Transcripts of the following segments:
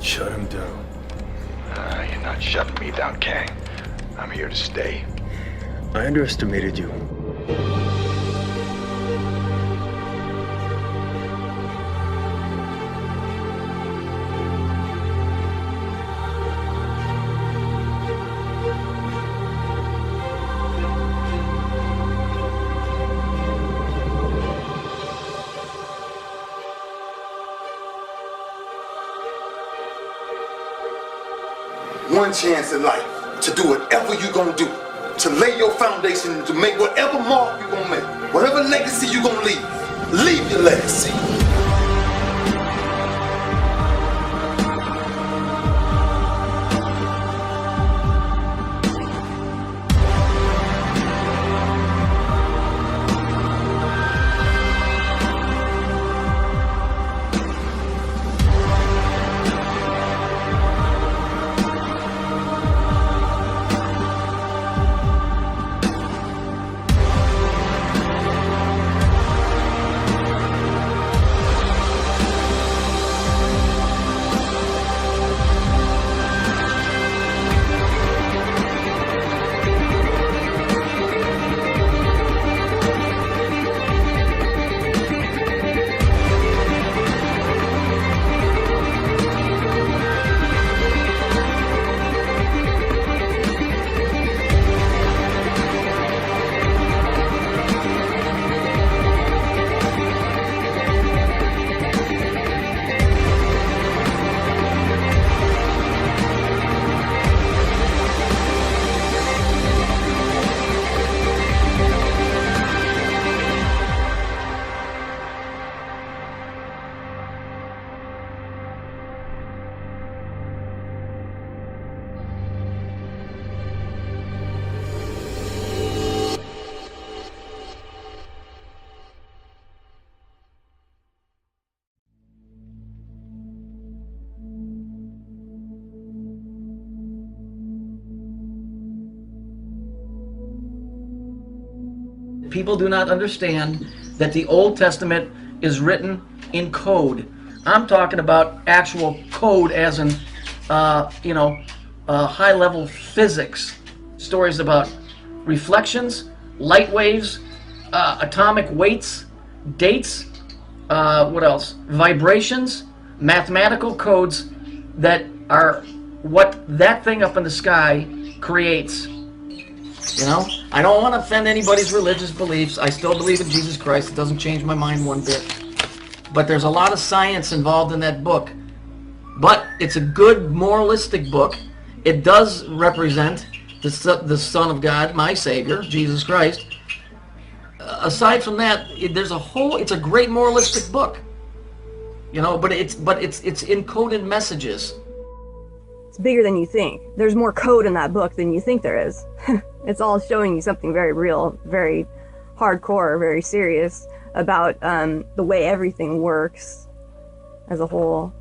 Shut him down. You're not shutting me down, Kang. I'm here to stay. I underestimated you. One chance in life to do whatever you're gonna do, to lay your foundation, to make whatever mark you're gonna make, whatever legacy you're gonna leave your legacy. People do not understand that the Old Testament is written in code. I'm talking about actual code as in, high-level physics. Stories about reflections, light waves, atomic weights, dates, what else? Vibrations, mathematical codes that are what that thing up in the sky creates. You know, I don't want to offend anybody's religious beliefs. I still believe in Jesus Christ. It doesn't change my mind one bit. But there's a lot of science involved in that book. But it's a good moralistic book. It does represent the Son of God, my Savior, Jesus Christ. Aside from that, it's a great moralistic book. You know, but it's encoded messages. It's bigger than you think. There's more code in that book than you think there is. It's all showing you something very real, very hardcore, very serious about the way everything works as a whole.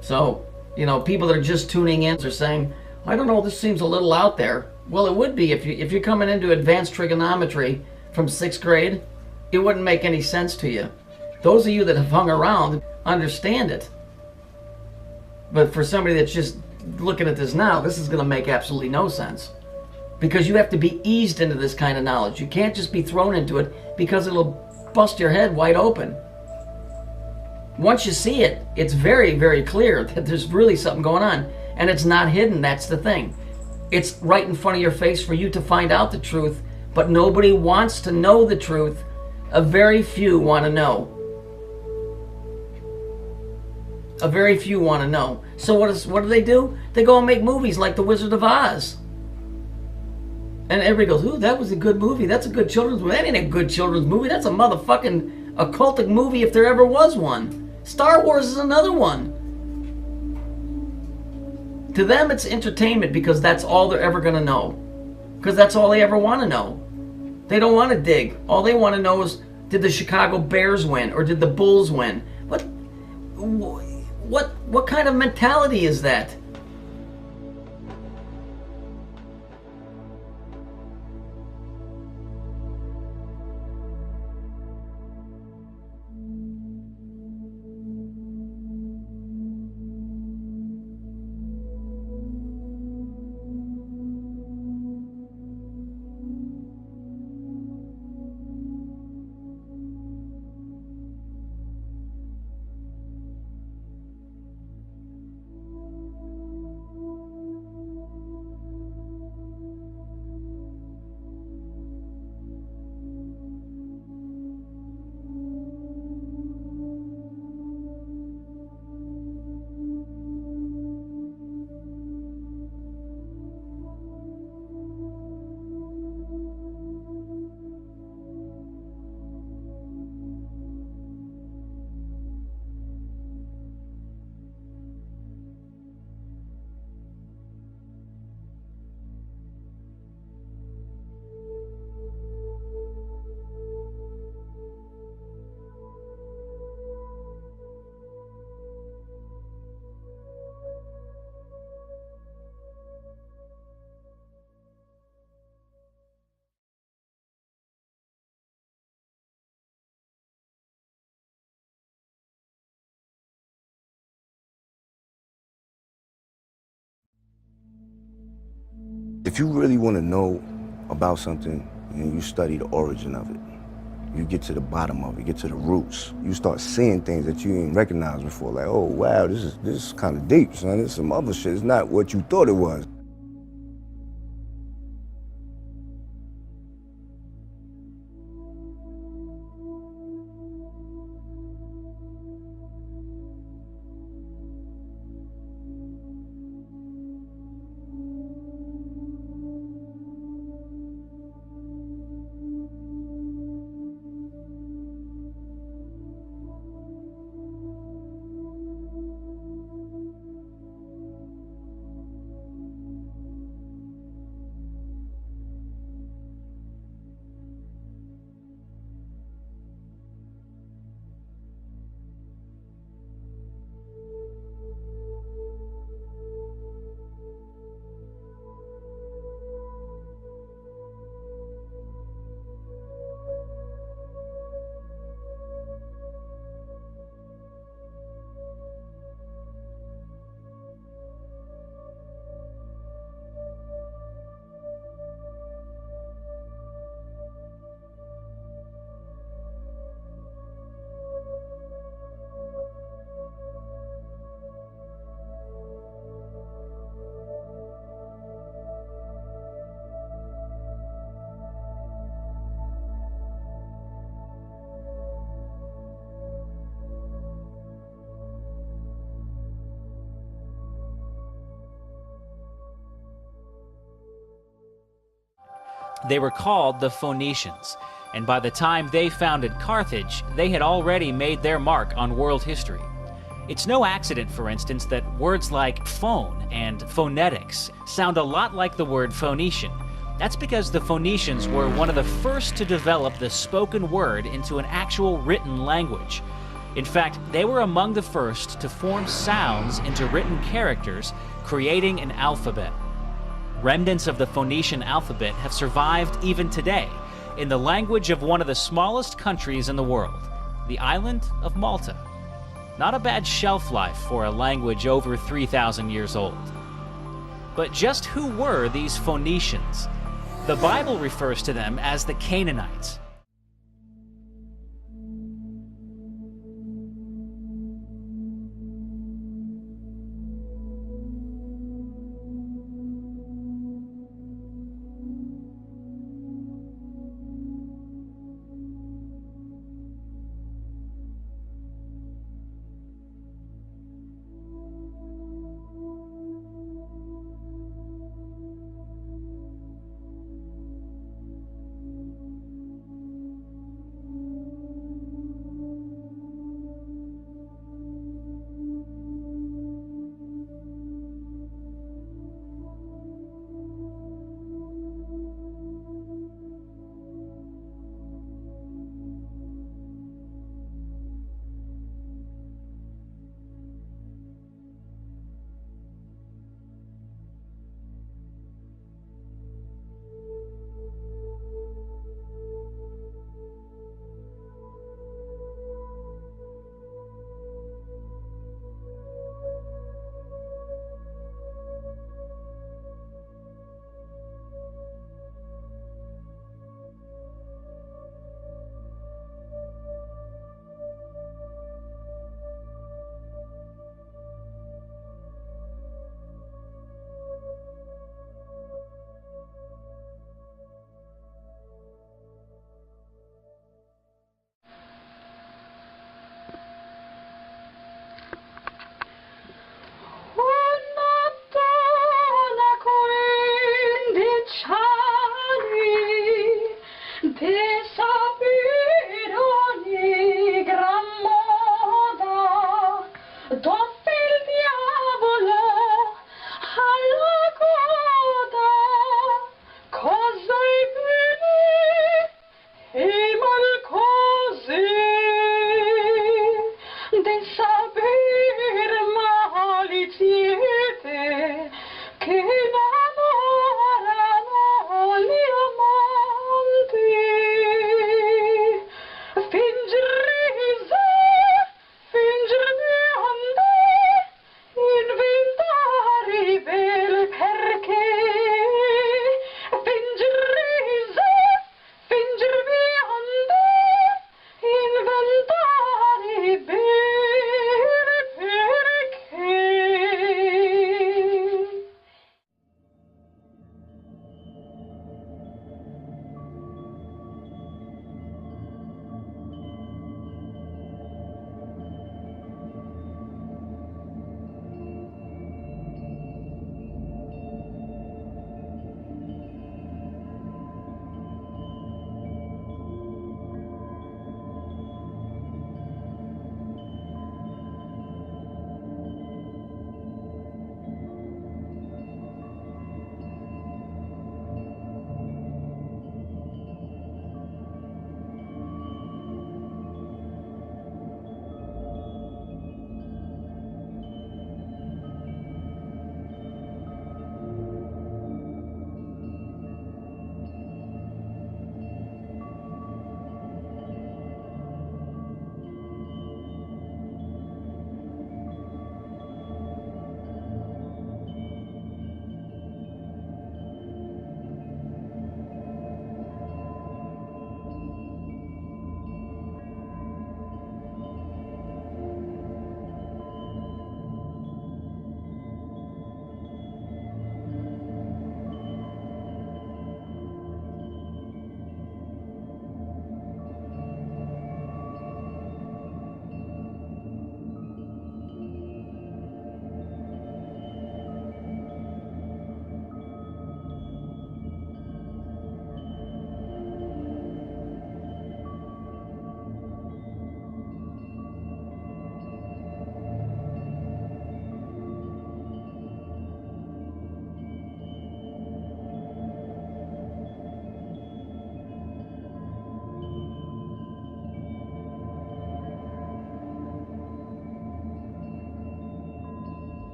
So, you know, people that are just tuning in are saying, I don't know, this seems a little out there. Well, it would be if you're coming into advanced trigonometry from 6th grade, it wouldn't make any sense to you. Those of you that have hung around understand it. But for somebody that's just looking at this now, this is going to make absolutely no sense. Because you have to be eased into this kind of knowledge. You can't just be thrown into it because it'll bust your head wide open. Once you see it, it's very, very clear that there's really something going on. And it's not hidden, that's the thing. It's right in front of your face for you to find out the truth, but nobody wants to know the truth. A very few want to know. A very few want to know. So what do they do? They go and make movies like The Wizard of Oz. And everybody goes, ooh, that was a good movie. That's a good children's movie. That ain't a good children's movie. That's a motherfucking occultic movie if there ever was one. Star Wars is another one. To them, it's entertainment because that's all they're ever going to know. Because that's all they ever want to know. They don't want to dig. All they want to know is, did the Chicago Bears win or did the Bulls win? What kind of mentality is that? If you really want to know about something and you study the origin of it, you get to the bottom of it, get to the roots. You start seeing things that you didn't recognize before. Like, oh wow, this is kind of deep, son. This is some other shit. It's not what you thought it was. They were called the Phoenicians, and by the time they founded Carthage, they had already made their mark on world history. It's no accident, for instance, that words like phone and phonetics sound a lot like the word Phoenician. That's because the Phoenicians were one of the first to develop the spoken word into an actual written language. In fact, they were among the first to form sounds into written characters, creating an alphabet. Remnants of the Phoenician alphabet have survived even today in the language of one of the smallest countries in the world, the island of Malta. Not a bad shelf life for a language over 3,000 years old. But just who were these Phoenicians? The Bible refers to them as the Canaanites.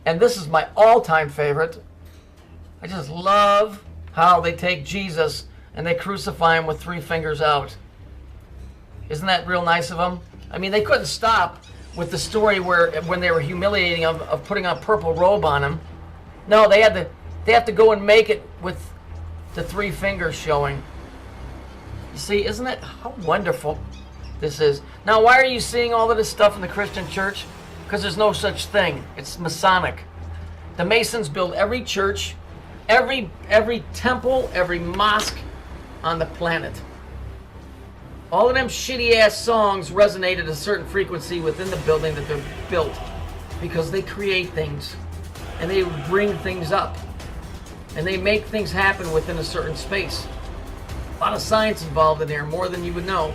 And this is my all-time favorite. I just love how they take Jesus and they crucify him with 3 fingers out. Isn't that real nice of them? I mean, they couldn't stop with the story where when they were humiliating him of putting a purple robe on him. No, they have to go and make it with the 3 fingers showing. You see, isn't it how wonderful this is? Now, why are you seeing all of this stuff in the Christian church? Because there's no such thing. It's Masonic. The Masons build every church, every temple, every mosque on the planet. All of them shitty ass songs resonate at a certain frequency within the building that they're built, because they create things and they bring things up and they make things happen within a certain space. A lot of science involved in there, more than you would know.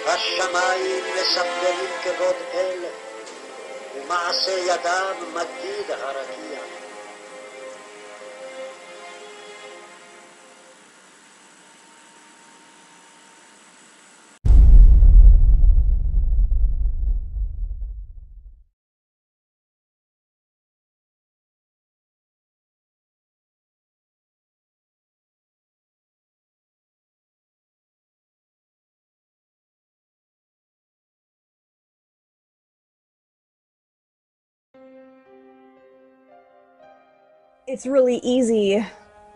השמיים מספרים כבוד אל, ומעשה ידם מדיד הרקיע. It's really easy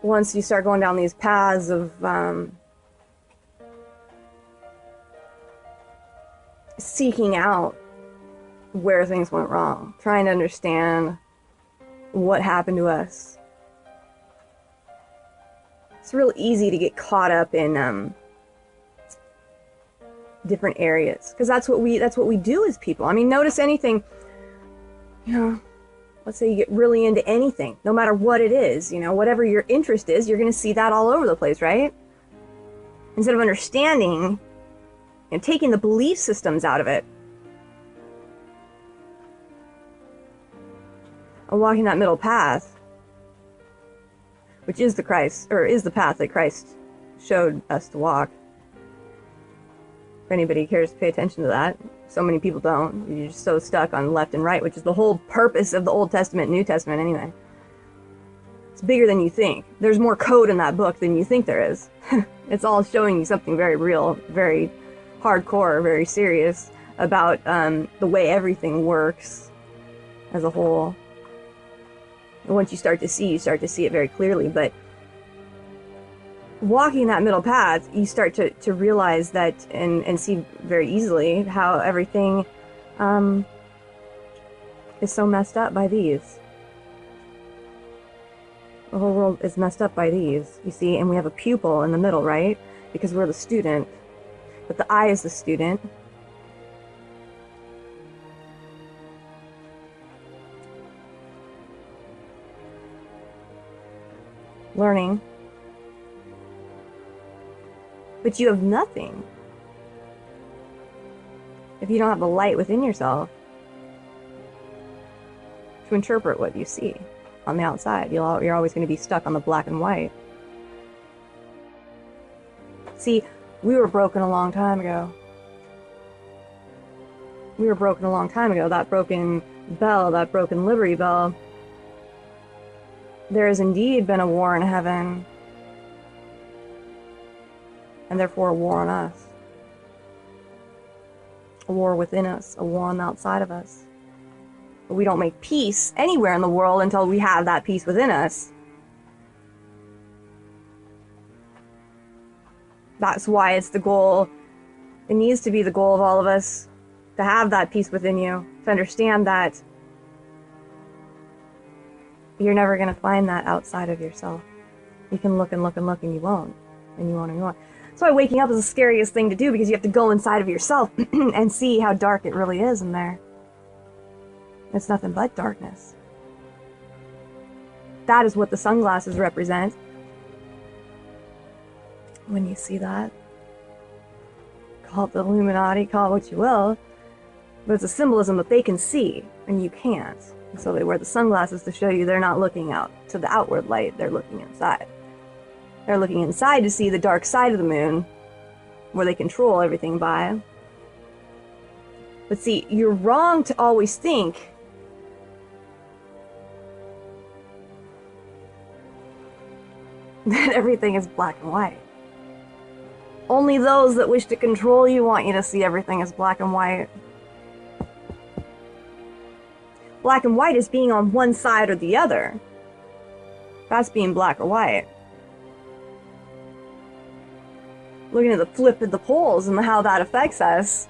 once you start going down these paths of seeking out where things went wrong, trying to understand what happened to us. It's real easy to get caught up in different areas, because that's what we do as people. I mean, notice anything, let's say you get really into anything, no matter what it is, whatever your interest is, you're going to see that all over the place, right? Instead of understanding and taking the belief systems out of it, and walking that middle path, which is the path that Christ showed us to walk. If anybody cares to pay attention to that. So many people don't. You're just so stuck on left and right, which is the whole purpose of the Old Testament and New Testament anyway. It's bigger than you think. There's more code in that book than you think there is. It's all showing you something very real, very hardcore, very serious about the way everything works as a whole. And once you start to see it very clearly. But walking that middle path, you start to realize that and see very easily how everything is so messed up by these. The whole world is messed up by these, you see, and we have a pupil in the middle, right? Because we're the student, but the I is the student. Learning. But you have nothing if you don't have the light within yourself to interpret what you see on the outside. You're always going to be stuck on the black and white. See, we were broken a long time ago. That broken bell, that broken Liberty Bell. There has indeed been a war in heaven, and therefore a war on us. A war within us, a war on the outside of us. But we don't make peace anywhere in the world until we have that peace within us. That's why it's the goal. It needs to be the goal of all of us to have that peace within you, to understand that you're never going to find that outside of yourself. You can look and look and look and you won't. And you won't and you won't. That's why waking up is the scariest thing to do, because you have to go inside of yourself and see how dark it really is in there. It's nothing but darkness. That is what the sunglasses represent. When you see that, call it the Illuminati, call it what you will, but it's a symbolism that they can see and you can't. And so they wear the sunglasses to show you they're not looking out to the outward light, they're looking inside. They're looking inside to see the dark side of the moon, where they control everything by. But see, you're wrong to always think that everything is black and white. Only those that wish to control you want you to see everything as black and white. Black and white is being on one side or the other. That's being black or white. Looking at the flip of the poles and how that affects us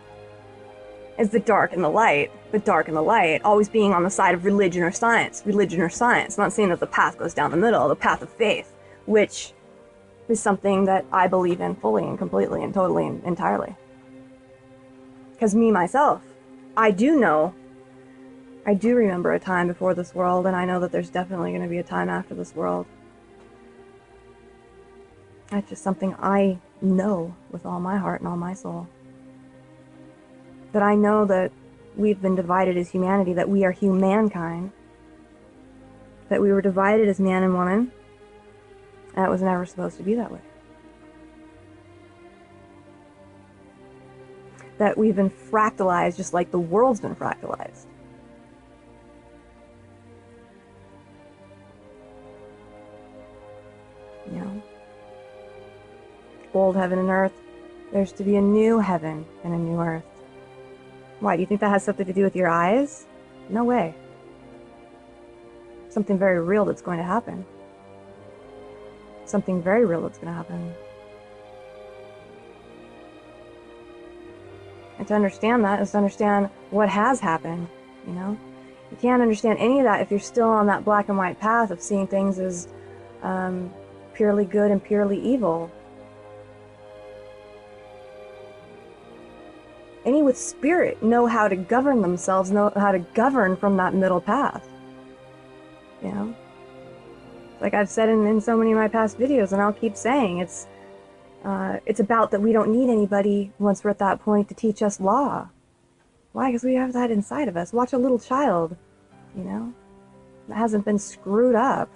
is the dark and the light. The dark and the light always being on the side of religion or science. Religion or science. I'm not saying that the path goes down the middle, the path of faith, which is something that I believe in fully and completely and totally and entirely. Because me, myself, I do remember a time before this world, and I know that there's definitely going to be a time after this world. That's just something I know with all my heart and all my soul. that I know that we've been divided as humanity, that we are humankind, that we were divided as man and woman, and it was never supposed to be that way. That we've been fractalized just like the world's been fractalized. You know? Old heaven and earth. There's to be a new heaven and a new earth. Why? Do you think that has something to do with your eyes? No way. Something very real that's going to happen. Something very real that's going to happen. And to understand that is to understand what has happened, you know? You can't understand any of that if you're still on that black and white path of seeing things as purely good and purely evil. Any with spirit know how to govern themselves, know how to govern from that middle path. You know? Like I've said in so many of my past videos, and I'll keep saying, it's about that we don't need anybody once we're at that point to teach us law. Why? Because we have that inside of us. Watch a little child, you know, that hasn't been screwed up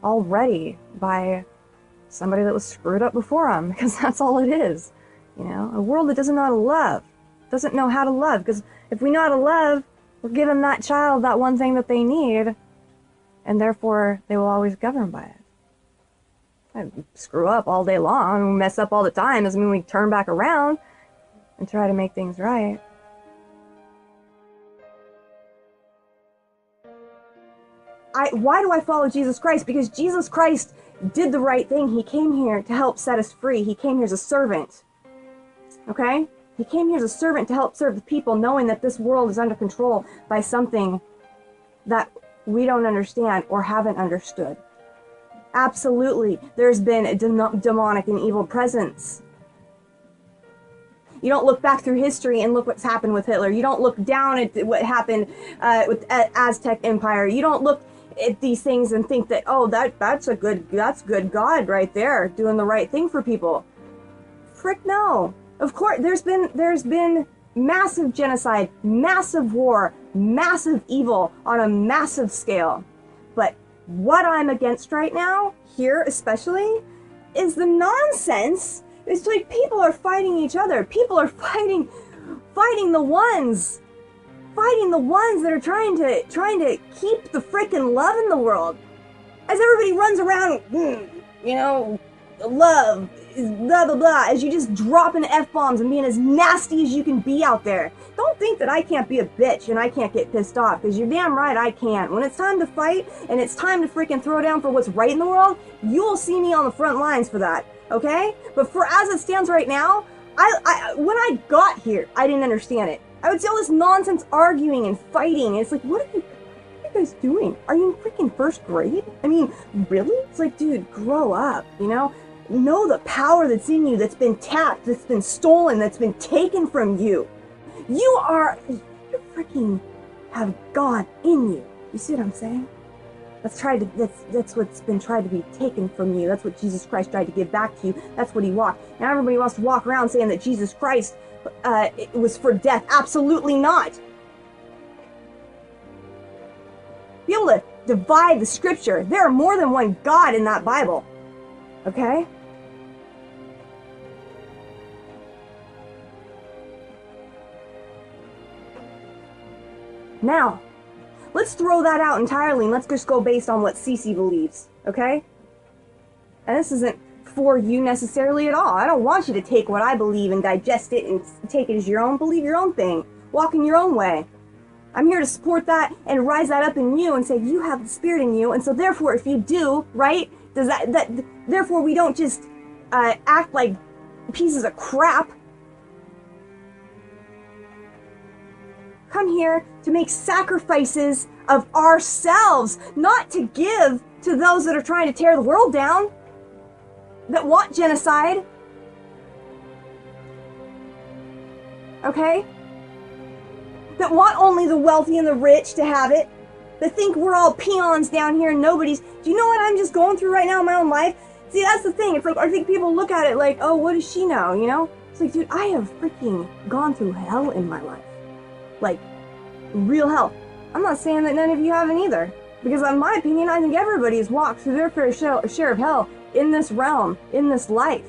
already by somebody that was screwed up before them, because that's all it is. You know, a world that doesn't know how to love, doesn't know how to love, because if we know how to love, we're giving that child that one thing that they need, and therefore they will always govern by it. I screw up all day long, we mess up all the time, doesn't mean we turn back around and try to make things right. Why do I follow Jesus Christ? Because Jesus Christ did the right thing. He came here to help set us free. He came here as a servant. Okay? He came here as a servant to help serve the people, knowing that this world is under control by something that we don't understand or haven't understood. Absolutely, there's been a demonic and evil presence. You don't look back through history and look what's happened with Hitler. You don't look down at what happened with Aztec Empire. You don't look at these things and think that, oh, that's good God right there doing the right thing for people. Frick no. Of course, there's been massive genocide, massive war, massive evil on a massive scale. But what I'm against right now, here especially, is the nonsense. It's like people are fighting each other. People are fighting the ones that are trying to keep the frickin' love in the world. As everybody runs around, you know, love, blah, blah, blah, as you just dropping F-bombs and being as nasty as you can be out there. Don't think that I can't be a bitch and I can't get pissed off, because you're damn right I can. When it's time to fight and it's time to freaking throw down for what's right in the world, you'll see me on the front lines for that, okay? But for as it stands right now, when I got here, I didn't understand it. I would see all this nonsense arguing and fighting, and it's like, what are you guys doing? Are you in freaking first grade? I mean, really? It's like, dude, grow up, you know? Know the power that's in you, that's been tapped, that's been stolen, that's been taken from you. You freaking have God in you. You see what I'm saying? That's what's been tried to be taken from you. That's what Jesus Christ tried to give back to you. That's what he walked. Now everybody wants to walk around saying that Jesus Christ it was for death. Absolutely not. Be able to divide the scripture. There are more than one God in that Bible. Okay? Now, let's throw that out entirely and let's just go based on what Cece believes, okay? And this isn't for you necessarily at all. I don't want you to take what I believe and digest it and take it as your own. Believe your own thing. Walk in your own way. I'm here to support that and rise that up in you and say you have the spirit in you, and so therefore if you do, right, therefore we don't just act like pieces of crap. Come here to make sacrifices of ourselves, not to give to those that are trying to tear the world down, that want genocide. Okay? That want only the wealthy and the rich to have it. That think we're all peons down here and nobody's. Do you know what I'm just going through right now in my own life? See, that's the thing. It's like, I think people look at it like, oh, what does she know, you know? It's like, dude, I have freaking gone through hell in my life. Like, real hell. I'm not saying that none of you haven't either. Because in my opinion, I think everybody has walked through their fair share of hell in this realm, in this life.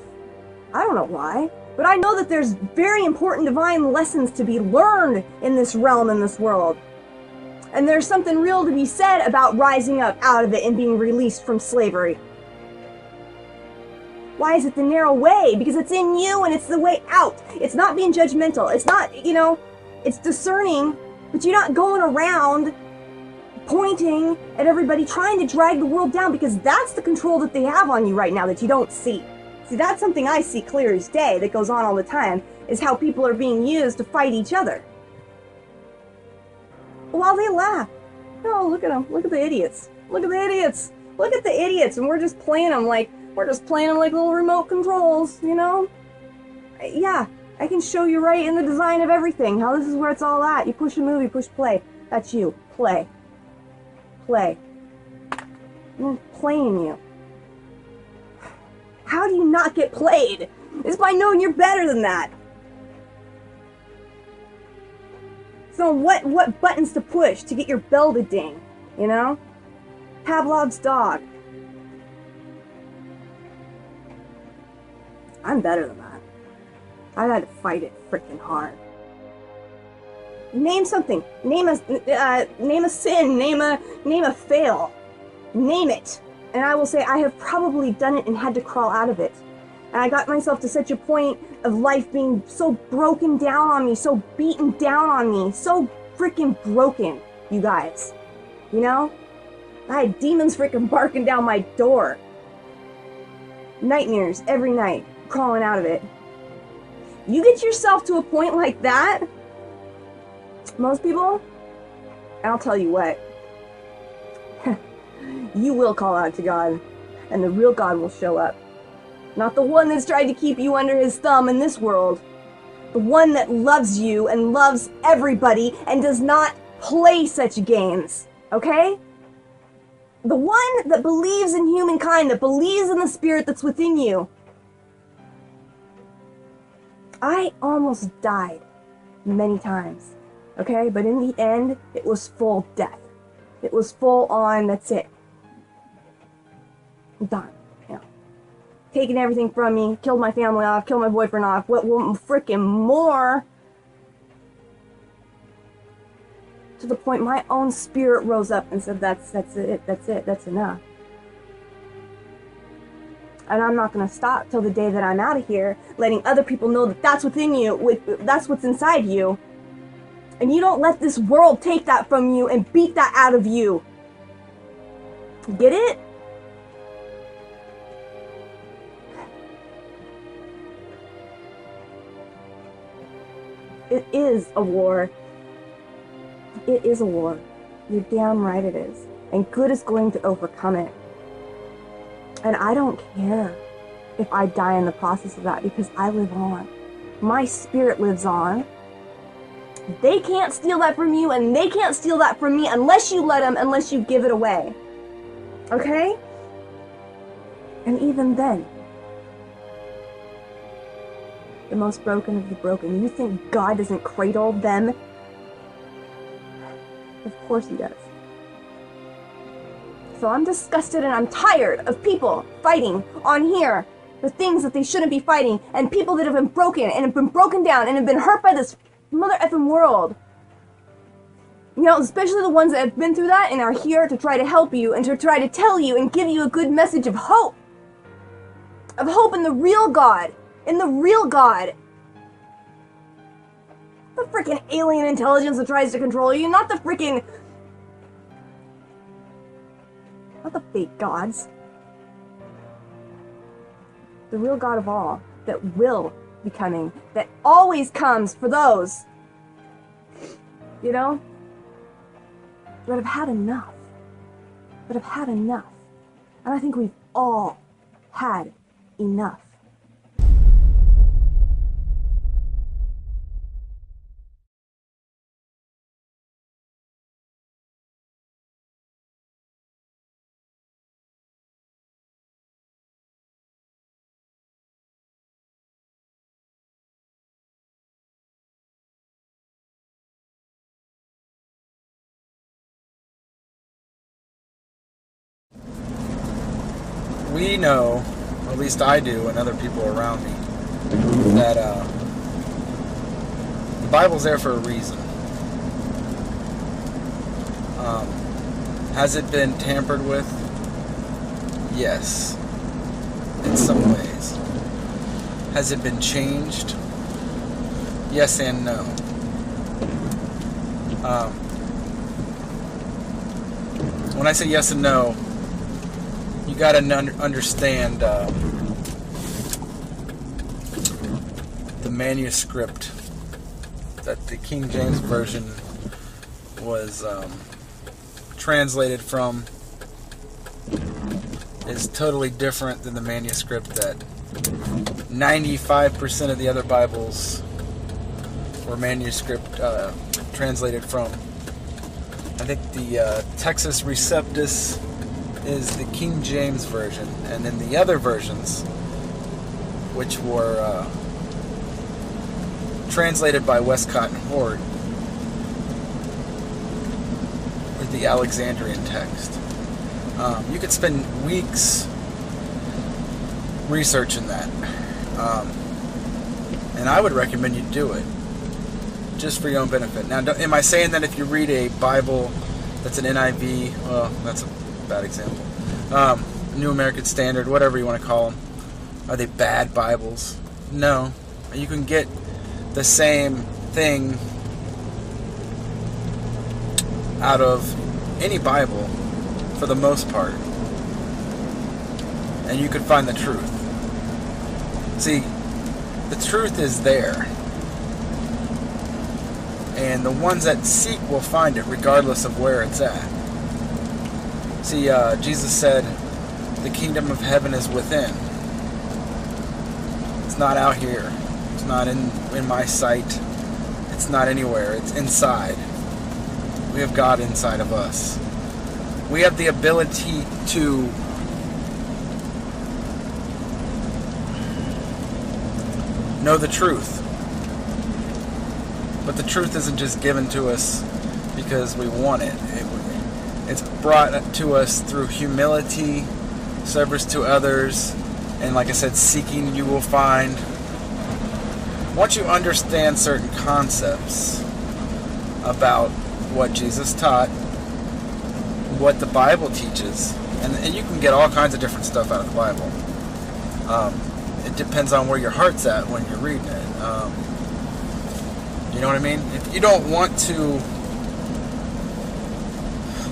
I don't know why, but I know that there's very important divine lessons to be learned in this realm, in this world. And there's something real to be said about rising up out of it and being released from slavery. Why is it the narrow way? Because it's in you and it's the way out. It's not being judgmental. It's not, it's discerning, but you're not going around pointing at everybody trying to drag the world down, because that's the control that they have on you right now that you don't see. See, that's something I see clear as day that goes on all the time, is how people are being used to fight each other. While they laugh. No, look at them. Look at the idiots. Look at the idiots. Look at the idiots. And we're just playing them like little remote controls, Yeah, I can show you right in the design of everything how this is where it's all at. You push a move, you push play. That's you. Play. Play. I'm playing you. How do you not get played? It's by knowing you're better than that. So what buttons to push to get your bell to ding, Pavlov's dog. I'm better than that. I've had to fight it freaking hard. Name something. Name a sin. Name a fail. Name it. And I will say I have probably done it and had to crawl out of it. And I got myself to such a point of life being so broken down on me, so beaten down on me, so freaking broken, you guys. I had demons freaking barking down my door. Nightmares every night, crawling out of it. You get yourself to a point like that, most people, and I'll tell you what, you will call out to God, and the real God will show up. Not the one that's tried to keep you under his thumb in this world. The one that loves you and loves everybody and does not play such games, okay? The one that believes in humankind, that believes in the spirit that's within you. I almost died many times, okay? But in the end, it was full death. It was full on, that's it. I'm done. Taking everything from me, killed my family off, killed my boyfriend off, what freaking more? To the point my own spirit rose up and said, that's enough. And I'm not going to stop till the day that I'm out of here, letting other people know that that's within you, that's what's inside you. And you don't let this world take that from you and beat that out of you. Get it? It is a war. It is a war. You're damn right it is. And good is going to overcome it. And I don't care if I die in the process of that, because I live on. My spirit lives on. They can't steal that from you, and they can't steal that from me unless you let them, unless you give it away. Okay? And even then, the most broken of the broken. You think God doesn't cradle them? Of course he does. So I'm disgusted and I'm tired of people fighting on here the things that they shouldn't be fighting, and people that have been broken and have been broken down and have been hurt by this mother effing world. Especially the ones that have been through that and are here to try to help you and to try to tell you and give you a good message of hope. Of hope in the real God. In the real God. The freaking alien intelligence that tries to control you, not the freaking... Not the fake gods. The real God of all, that will be coming, that always comes for those, that have had enough. That have had enough. And I think we've all had enough. we know, or at least I do, and other people around me, that the Bible's there for a reason. Has it been tampered with? Yes, in some ways. Has it been changed? Yes and no. When I say yes and no, you got to understand the manuscript that the King James Version was translated from is totally different than the manuscript that 95% of the other Bibles were translated from. I think the Texas Receptus is the King James Version, and then the other versions, which were translated by Westcott and Hort, with the Alexandrian text. You could spend weeks researching that, and I would recommend you do it just for your own benefit. Now, am I saying that if you read a Bible that's an NIV, well, that's a bad example, New American Standard, whatever you want to call them, are they bad Bibles? No. You can get the same thing out of any Bible for the most part, and you could find the truth. See, the truth is there, and the ones that seek will find it regardless of where it's at. See, Jesus said the kingdom of heaven is within. It's not out here. It's not in my sight. It's not anywhere. It's inside. We have God inside of us. We have the ability to know the truth. But the truth isn't just given to us because we want it. It's brought to us through humility, service to others, and like I said, seeking you will find. Once you understand certain concepts about what Jesus taught, what the Bible teaches, and you can get all kinds of different stuff out of the Bible. It depends on where your heart's at when you're reading it. You know what I mean? If you don't want to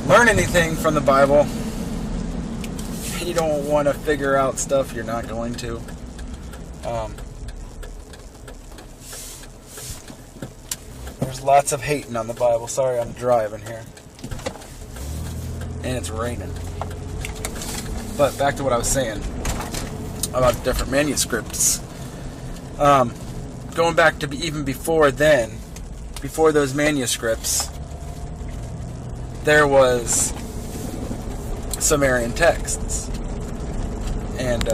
learn anything from the Bible, you don't want to figure out stuff, you're not going to. There's lots of hating on the Bible. Sorry, I'm driving here. And it's raining. But back to what I was saying about different manuscripts. Going back to even before then, before those manuscripts, there was Sumerian texts. And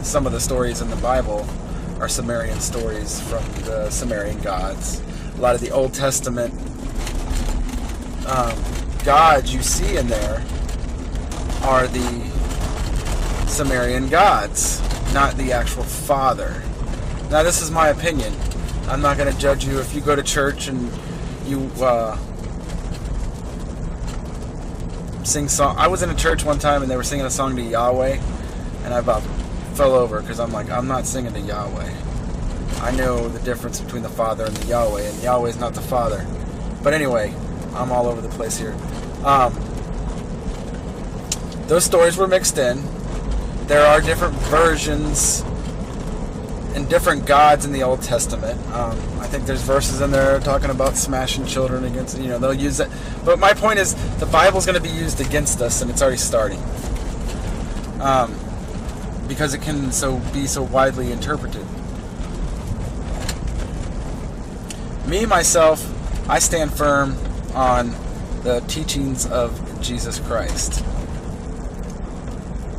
some of the stories in the Bible are Sumerian stories from the Sumerian gods. A lot of the Old Testament gods you see in there are the Sumerian gods, not the actual Father. Now, this is my opinion. I'm not going to judge you if you go to church and you sing song. I was in a church one time and they were singing a song to Yahweh, and I about fell over because I'm like, I'm not singing to Yahweh. I know the difference between the Father and the Yahweh, and Yahweh is not the Father. But anyway, I'm all over the place here. Those stories were mixed in. There are different versions and different gods in the Old Testament. I think there's verses in there talking about smashing children against, they'll use it. But my point is, the Bible's going to be used against us, and it's already starting. Because it can be so widely interpreted. Me, myself, I stand firm on the teachings of Jesus Christ.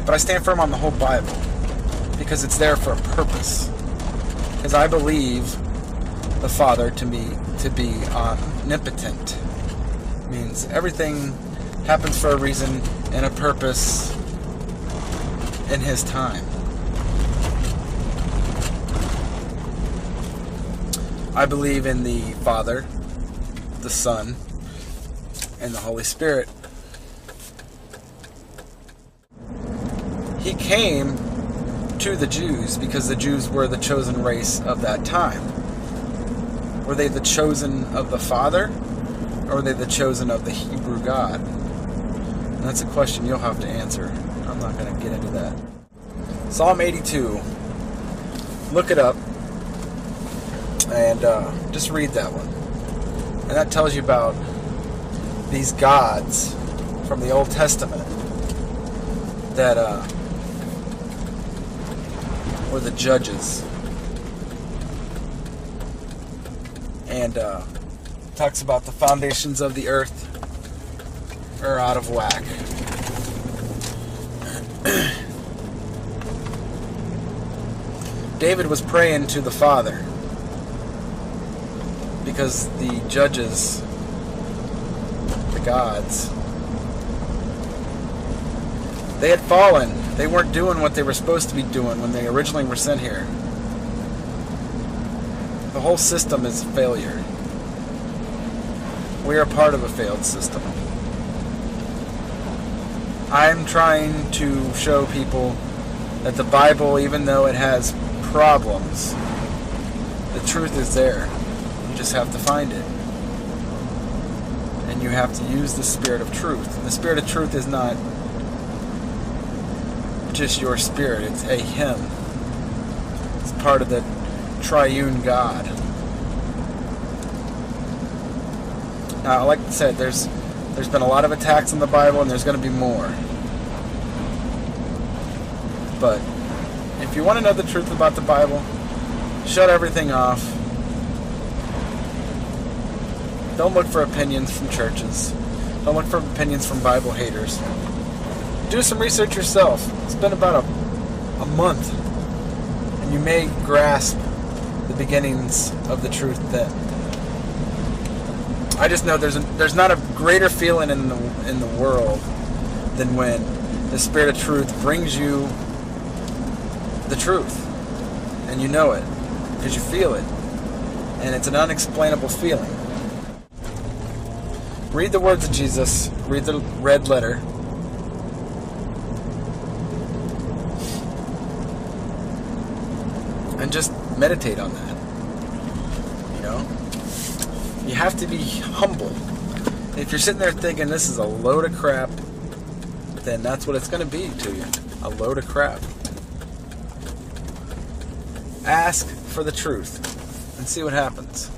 But I stand firm on the whole Bible because it's there for a purpose. Because I believe the Father to be omnipotent. It means everything happens for a reason and a purpose. in his time. I believe in the Father, the Son, and the Holy Spirit. He came to the Jews because the Jews were the chosen race of that time. Were they the chosen of the Father, or were they the chosen of the Hebrew God? And that's a question you'll have to answer. I'm not going to get into that. Psalm 82. Look it up. And just read that one. And that tells you about these gods from the Old Testament that were the judges. And talks about the foundations of the earth are out of whack. David was praying to the Father because the judges, the gods, they had fallen. They weren't doing what they were supposed to be doing when they originally were sent here. The whole system is a failure. We are part of a failed system. I'm trying to show people that the Bible, even though it has problems, the truth is there. You just have to find it. And you have to use the Spirit of truth. And the Spirit of truth is not just your spirit, it's a Him. It's part of the triune God. Now, like I said, there's been a lot of attacks on the Bible, and there's going to be more. But if you want to know the truth about the Bible, shut everything off. Don't look for opinions from churches. Don't look for opinions from Bible haters. Do some research yourself. It's been about a month, and you may grasp the beginnings of the truth then. I just know there's not a greater feeling in the world than when the Spirit of truth brings you the truth, and you know it because you feel it, and it's an unexplainable feeling. Read the words of Jesus. Read the red letter. And just meditate on that. You know? You have to be humble. If you're sitting there thinking this is a load of crap, then that's what it's going to be to you. A load of crap. Ask for the truth and see what happens.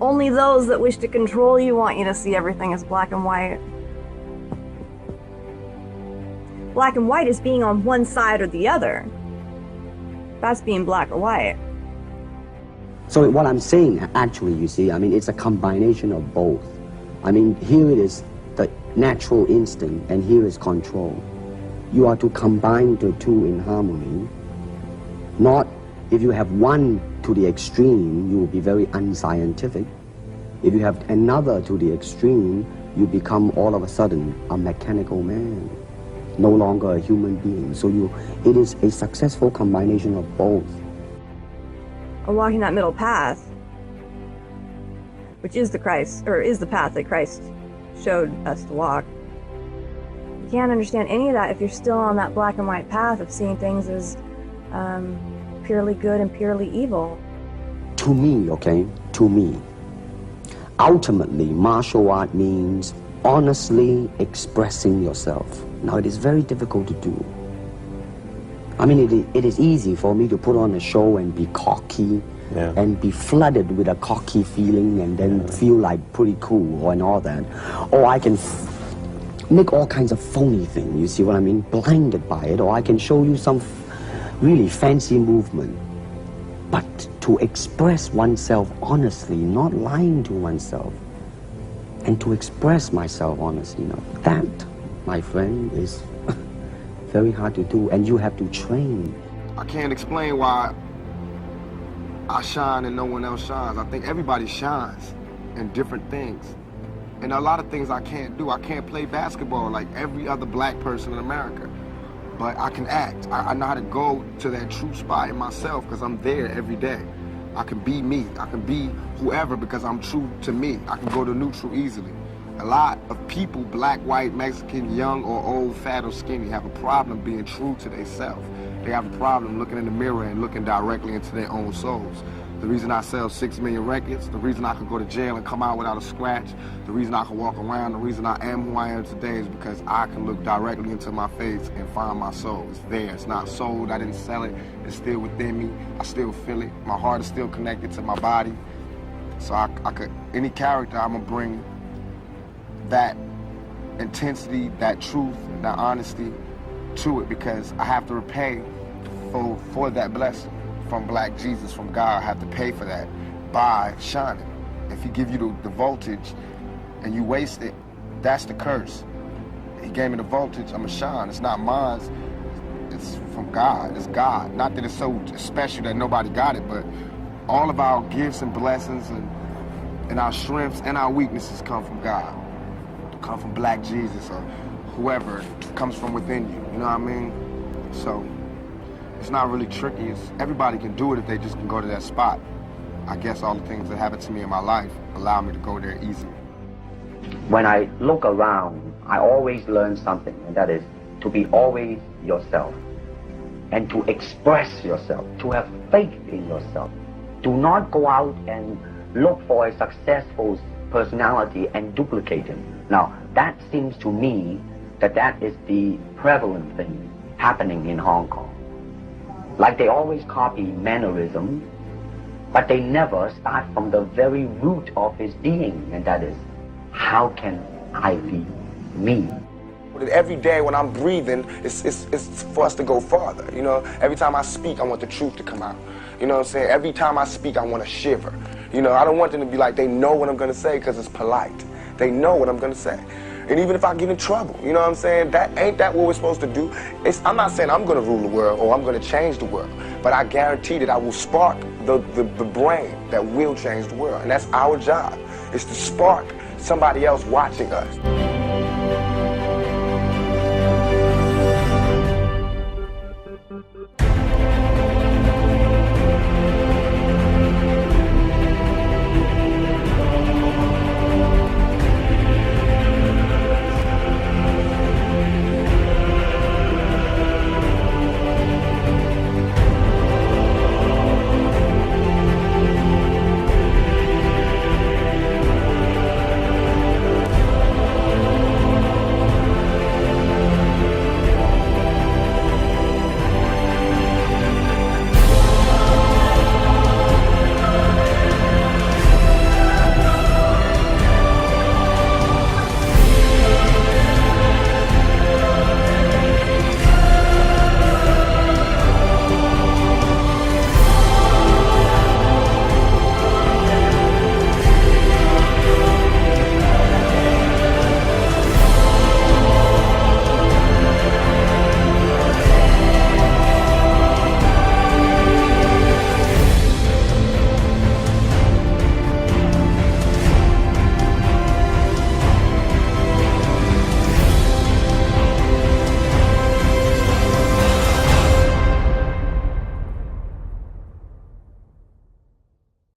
Only those that wish to control you want you to see everything as black and white. Black and white is being on one side or the other. That's being black or white. So what I'm saying, actually, you see, I mean, it's a combination of both. I mean, here it is the natural instinct, and here is control. You are to combine the two in harmony. Not, if you have one to the extreme, you will be very unscientific. If you have another to the extreme, you become all of a sudden a mechanical man, no longer a human being. So it is a successful combination of both. Or walking that middle path, which is the Christ, or is the path that Christ showed us to walk. You can't understand any of that if you're still on that black and white path of seeing things as purely good and purely evil. To me, okay, to me, ultimately, martial art means honestly expressing yourself. Now, it is very difficult to do. I mean, it is easy for me to put on a show and be cocky, and be flooded with a cocky feeling and then feel like pretty cool and all that. Or I can make all kinds of phony things, you see what I mean? Blinded by it. Or I can show you some really fancy movement. But to express oneself honestly, not lying to oneself, and to express myself honestly, now that, my friend, is very hard to do, and you have to train. I can't explain why I shine and no one else shines. I think everybody shines in different things. And a lot of things I can't do. I can't play basketball like every other black person in America. But I can act. I know how to go to that true spot in myself because I'm there every day. I can be me. I can be whoever because I'm true to me. I can go to neutral easily. A lot of people, black, white, Mexican, young or old, fat or skinny, have a problem being true to themselves. They have a problem looking in the mirror and looking directly into their own souls. The reason I sell 6 million records, the reason I can go to jail and come out without a scratch, the reason I can walk around, the reason I am who I am today is because I can look directly into my face and find my soul. It's there. It's not sold. I didn't sell it. It's still within me. I still feel it. My heart is still connected to my body. So I could, any character, I'm going to bring that intensity, that truth, that honesty to it because I have to repay for that blessing from Black Jesus, from God. I have to pay for that by shining. If he give you the voltage and you waste it, that's the curse. He gave me the voltage, I'm gonna shine. It's not mine, it's from God, it's God. Not that it's so special that nobody got it, but all of our gifts and blessings and our strengths and our weaknesses come from God. Come from Black Jesus or whoever comes from within you, you know what I mean? So it's not really tricky. Everybody can do it if they just can go to that spot. I guess all the things that happened to me in my life allow me to go there easily. When I look around, I always learn something, and that is to be always yourself and to express yourself, to have faith in yourself. Do not go out and look for a successful personality and duplicate him. Now, that seems to me that is the prevalent thing happening in Hong Kong. Like they always copy mannerism, but they never start from the very root of his being, and that is, how can I be me? Every day when I'm breathing, it's for us to go farther, you know? Every time I speak, I want the truth to come out. You know what I'm saying? Every time I speak, I want to shiver. You know, I don't want them to be like, they know what I'm going to say because it's polite. They know what I'm going to say. And even if I get in trouble, you know what I'm saying? Ain't that what we're supposed to do? I'm not saying I'm going to rule the world or I'm going to change the world, but I guarantee that I will spark the brain that will change the world. And that's our job, is to spark somebody else watching us.